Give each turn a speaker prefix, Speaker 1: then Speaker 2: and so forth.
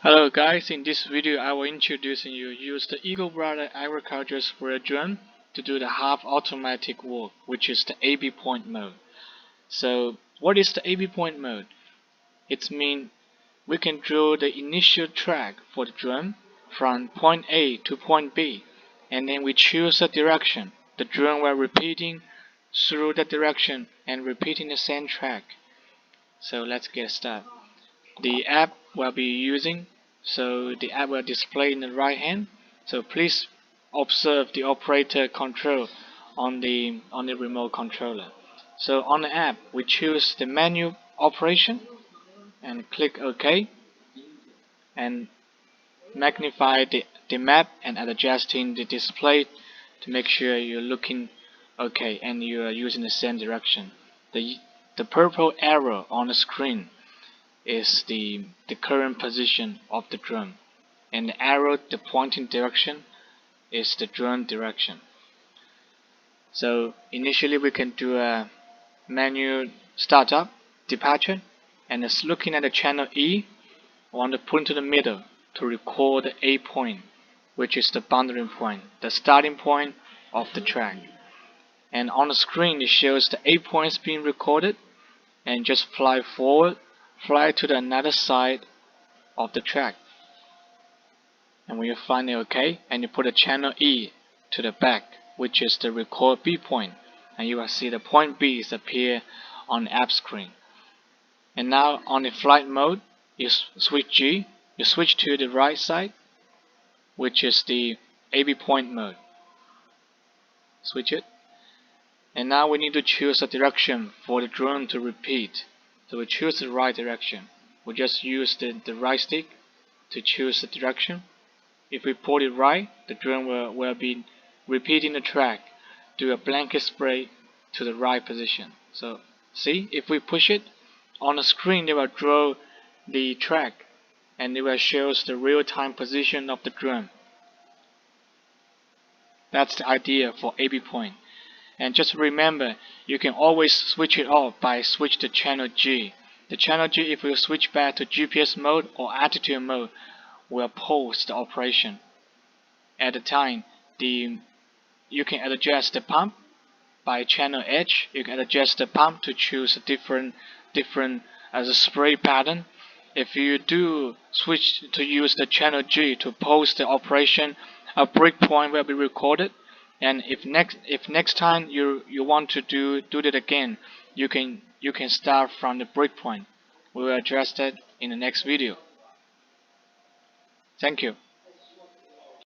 Speaker 1: Hello guys, in this video I will introduce you use the Eagle Brother agriculture sprayer drone to do the half automatic work, which is the AB point mode. So what is the AB point mode? It means we can draw the initial track for the drone from point A to point B, and then we choose a direction. The drone will repeating through that direction and repeating the same track. So let's get started. The app we'll be using, so the app will display in the right hand. So please observe the operator control on the remote controller. So on the app we choose the menu operation and click OK and magnify the map and adjusting the display to make sure you're looking okay and you are using the same direction. The purple arrow on the screen is the current position of the drone, and the arrow, the pointing direction, is the drone direction. So initially we can do a menu startup, departure, and it's looking at the channel E. I want to put into the middle to record the A point, which is the boundary point, the starting point of the track. And on the screen it shows the A points being recorded, and just fly forward, fly to the another side of the track. And when you find it okay, and you put a channel E to the back, which is the record B point, and you will see the point B is appear on the app screen. And now on the flight mode, you switch G, you switch to the right side, which is the AB point mode. Switch it. And now we need to choose a direction for the drone to repeat. So we choose the right direction. We just use the right stick to choose the direction. If we put it right, the drone will be repeating the track, do a blanket spray to the right position. So see, if we push it, on the screen they will draw the track and it will show the real-time position of the drone. That's the idea for AB point. And just remember, you can always switch it off by switch to channel G. The channel G, if you switch back to GPS mode or altitude mode, will pause the operation. At the time, you can adjust the pump by channel H. You can adjust the pump to choose a different as a spray pattern. If you do switch to use the channel G to pause the operation, a breakpoint will be recorded. And if next time you want to do it again, you can start from the breakpoint. We will address that in the next video. Thank you.